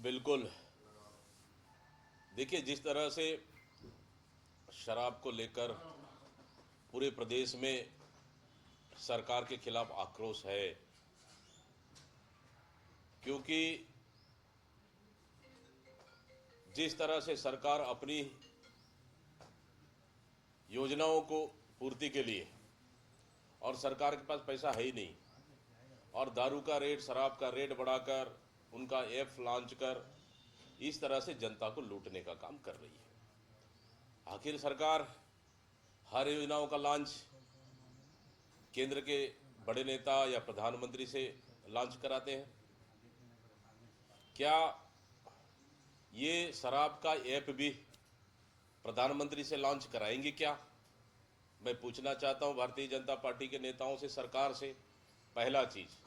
बिल्कुल। देखिए, जिस तरह से शराब को लेकर पूरे प्रदेश में सरकार के खिलाफ आक्रोश है, क्योंकि जिस तरह से सरकार अपनी योजनाओं को पूर्ति के लिए, और सरकार के पास पैसा है ही नहीं, और दारू का रेट, शराब का रेट बढ़ाकर, उनका ऐप लॉन्च कर इस तरह से जनता को लूटने का काम कर रही है। आखिर सरकार हर योजनाओं का लॉन्च केंद्र के बड़े नेता या प्रधानमंत्री से लॉन्च कराते हैं। क्या ये शराब का ऐप भी प्रधानमंत्री से लॉन्च कराएंगे क्या? मैं पूछना चाहता हूं भारतीय जनता पार्टी के नेताओं से, सरकार से। पहला चीज।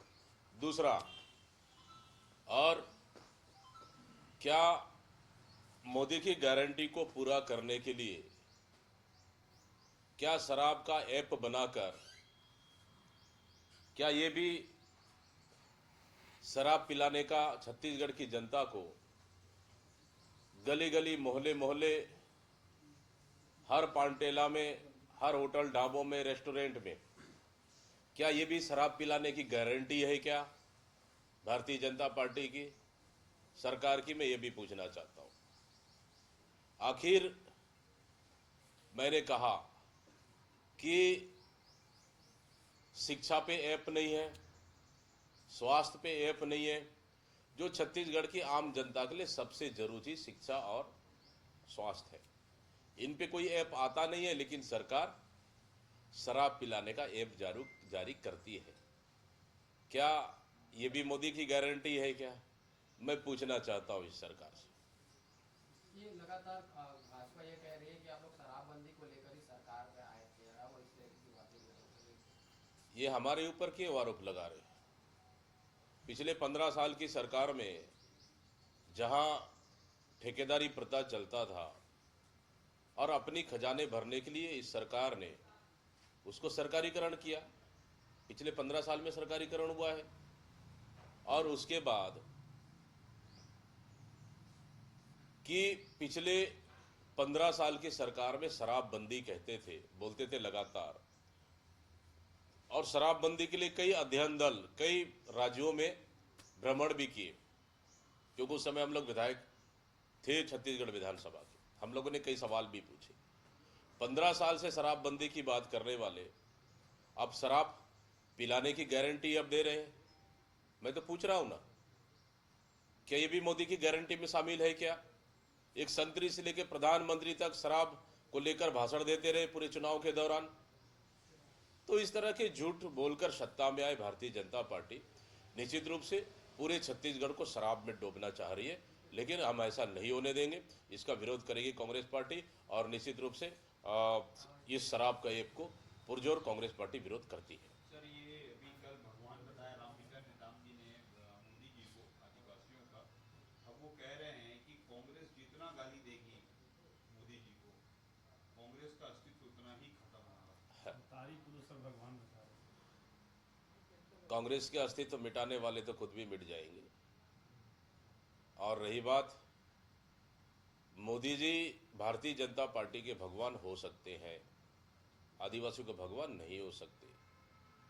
दूसरा, और क्या मोदी की गारंटी को पूरा करने के लिए क्या शराब का ऐप बनाकर क्या ये भी शराब पिलाने का छत्तीसगढ़ की जनता को गली गली, मोहल्ले मोहल्ले, हर पानटेला में, हर होटल, ढाबों में, रेस्टोरेंट में, क्या ये भी शराब पिलाने की गारंटी है क्या भारतीय जनता पार्टी की, सरकार की? मैं ये भी पूछना चाहता हूं। आखिर मैंने कहा कि शिक्षा पे ऐप नहीं है, स्वास्थ्य पे ऐप नहीं है, जो छत्तीसगढ़ की आम जनता के लिए सबसे जरूरी शिक्षा और स्वास्थ्य है। इन पे कोई ऐप आता नहीं है, लेकिन सरकार शराब पिलाने का ऐप जारी करती है। क्या ये भी मोदी की गारंटी है क्या? मैं पूछना चाहता हूं इस सरकार से। ये लगातार भाजपा ये कह रही है कि आप लोग शराबबंदी को लेकर ही सरकार में आए थे और इस तरह की बातें कर रही ये हमारे ऊपर क्यों आरोप लगा रहे हैं? पिछले 15 साल की सरकार में जहां ठेकेदारी प्रथा चलता था और अपनी खजाने भरने के लिए इस सरकार ने उसको सरकारीकरण किया। पिछले 15 साल में सरकारीकरण हुआ है। और उसके बाद कि पिछले 15 साल की सरकार में शराबबंदी कहते थे, बोलते थे लगातार, और शराबबंदी के लिए कई अध्ययन दल कई राज्यों में भ्रमण भी किए, क्योंकि उस समय हम लोग विधायक थे छत्तीसगढ़ विधानसभा के। हम लोगों ने कई सवाल भी पूछे। 15 साल से शराबबंदी की बात करने वाले अब शराब पिलाने की गारंटी अब दे रहे हैं। मैं तो पूछ रहा हूं ना, क्या ये भी मोदी की गारंटी में शामिल है क्या? एक संतरी से लेकर प्रधानमंत्री तक शराब को लेकर भाषण देते रहे पूरे चुनाव के दौरान। तो इस तरह के झूठ बोलकर सत्ता में आए भारतीय जनता पार्टी निश्चित रूप से पूरे छत्तीसगढ़ को शराब में डोबना चाह रही है, लेकिन हम ऐसा नहीं होने देंगे। इसका विरोध करेगी कांग्रेस पार्टी, और निश्चित रूप से इस शराब का ऐप को पुरजोर कांग्रेस पार्टी विरोध करती है। सर, ये अभी कल भगवान बताया रामविचार नेताम जी ने मोदी जी को आदिवासियों का। अब वो कह रहे हैं कि कांग्रेस जितना गाली देगी मोदी जी को, कांग्रेस का अस्तित्व उतना ही खत्म होगा। तारीख को तो सर भगवान बता रहे कांग्रेस के अस्तित्व मिटाने वाले तो खुद भी मिट जाएंगे। और रही बात, मोदी जी भारतीय जनता पार्टी के भगवान हो सकते हैं, आदिवासियों के भगवान नहीं हो सकते।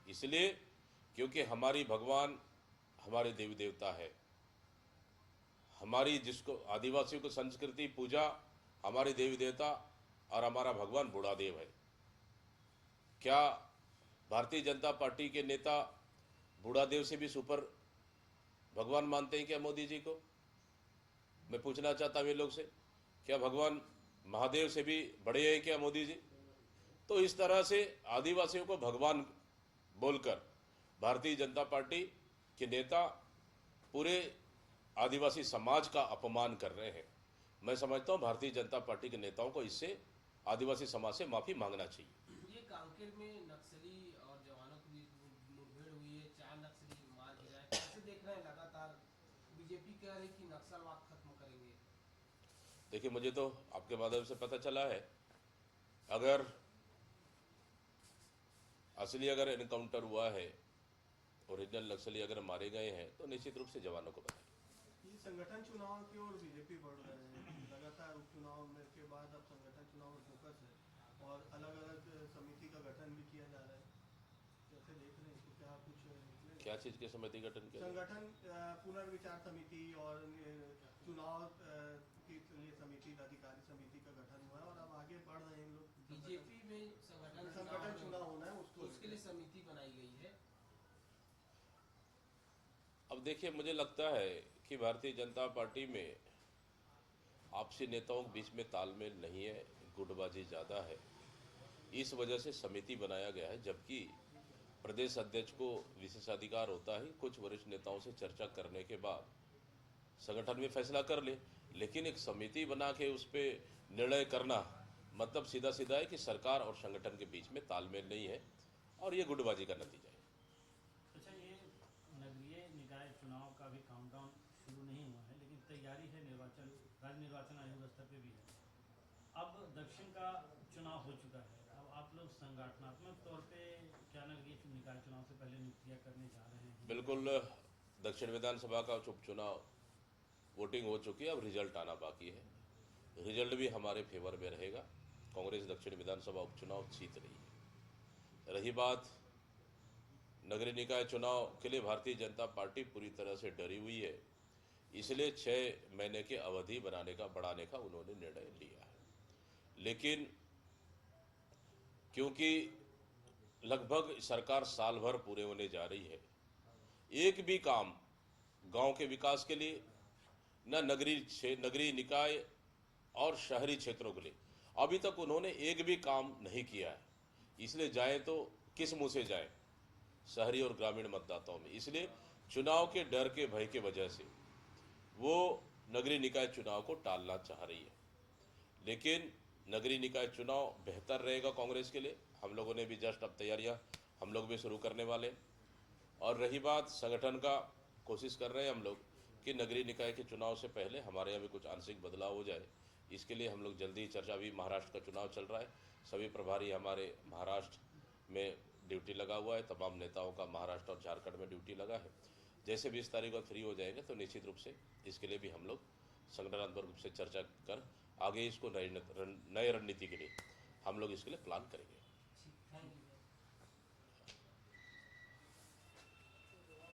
इसलिए क्योंकि हमारी भगवान हमारे देवी देवता है, हमारी जिसको आदिवासियों को संस्कृति पूजा, हमारे देवी देवता और हमारा भगवान बूढ़ादेव है। क्या भारतीय जनता पार्टी के नेता बूढ़ादेव से भी सुपर भगवान मानते हैं क्या मोदी जी को? मैं पूछना चाहता हूं ये लोग से, क्या भगवान महादेव से भी बड़े हैं क्या मोदी जी? तो इस तरह से आदिवासियों को भगवान बोलकर भारतीय जनता पार्टी के नेता पूरे आदिवासी समाज का अपमान कर रहे हैं। मैं समझता हूं भारतीय जनता पार्टी के नेताओं को इससे आदिवासी समाज से माफी मांगना चाहिए। ये कांकेर में नक्सली और जवानों के बीच मुठभेड़ हुई है, 4 नक्सली मार गिरा है, कैसे देख रहे हैं? लगातार बीजेपी कह रही है कि नक्सलवाद खत्म करेंगे। देखिए, मुझे तो आपके माध्यम से पता चला है, अगर असली अगर एनकाउंटर हुआ है, ओरिजिनल नक्सली अगर मारे गए हैं, तो निश्चित रूप से जवानों को बताएं। ये संगठन चुनाव की ओर बीजेपी बढ़ रहे हैं। लगातार उपचुनाव में के बाद अब संगठन चुनाव में फोकस है और अलग अलग समिति का गठन भी किया जा रहा है। कैसे देख रहे हैं इसको, क्या कुछ निकलेगा? क्या चीज़ के समिति गठन के लिए? संगठन पुनर्विचार समिति और चुनाव के लिए समिति, अधिकारी समिति का गठन हुआ है और अब आगे बढ़ रहे हैं लोग। बीजेपी में संगठन चुनाव होना है उसके लिए समिति बनाई गई है। अब देखिए, मुझे लगता है कि भारतीय जनता पार्टी में आपसी नेताओं के बीच में तालमेल नहीं है, गुटबाजी ज़्यादा है। इस वजह से समिति बनाया गया है, जबकि प्रदेश अध्यक्ष को विशेषाधिकार होता है कुछ वरिष्ठ नेताओं से चर्चा करने के बाद संगठन में फैसला कर ले। लेकिन एक समिति बना के उस पर निर्णय करना मतलब सीधा सीधा है कि सरकार और संगठन के बीच में तालमेल नहीं है और ये गुटबाजी का नतीजा है। अच्छा, ये नगरीय निकाय चुनाव का भी काउंटडाउन शुरू नहीं हुआ है, लेकिन तैयारी है निर्वाचन, राज्य निर्वाचन आयोग स्तर पे भी है। अब दक्षिण का चुनाव हो चुका है, अब आप लोग संगठनात्मक तौर पे क्या नगरीय निकाय चुनाव से पहले नियुक्तियां करने जा रहे हैं? बिल्कुल, दक्षिण विधानसभा का उपचुनाव वोटिंग हो चुकी है, अब रिजल्ट आना बाकी है। रिजल्ट भी हमारे फेवर में रहेगा। कांग्रेस दक्षिण विधानसभा उपचुनाव जीत रही है। रही बात नगरीय निकाय चुनाव के लिए, भारतीय जनता पार्टी पूरी तरह से डरी हुई है, इसलिए 6 महीने की अवधि बढ़ाने का उन्होंने निर्णय लिया है। लेकिन क्योंकि लगभग सरकार साल भर पूरे होने जा रही है, एक भी काम गांव के विकास के लिए, न नगरीय निकाय और शहरी क्षेत्रों के लिए अभी तक उन्होंने एक भी काम नहीं किया है। इसलिए जाएं तो किस मुंह से जाएं शहरी और ग्रामीण मतदाताओं में। इसलिए चुनाव के डर के भय के वजह से वो नगरीय निकाय चुनाव को टालना चाह रही है। लेकिन नगरीय निकाय चुनाव बेहतर रहेगा कांग्रेस के लिए। हम लोगों ने भी जस्ट अब तैयारियां हम लोग भी शुरू करने वाले। और रही बात संगठन का, कोशिश कर रहे हैं हम लोग कि नगरीय निकाय के चुनाव से पहले हमारे यहाँ भी कुछ आंशिक बदलाव हो जाए। इसके लिए हम लोग जल्दी चर्चा, भी महाराष्ट्र का चुनाव चल रहा है, सभी प्रभारी हमारे महाराष्ट्र में ड्यूटी लगा हुआ है, तमाम नेताओं का महाराष्ट्र और झारखंड में ड्यूटी लगा है। जैसे 20 तारीख को फ्री हो जाएंगे तो निश्चित रूप से इसके लिए भी हम लोग संगठनात्मक रूप से चर्चा कर आगे इसको नई रणनीति के लिए हम लोग इसके लिए प्लान करेंगे।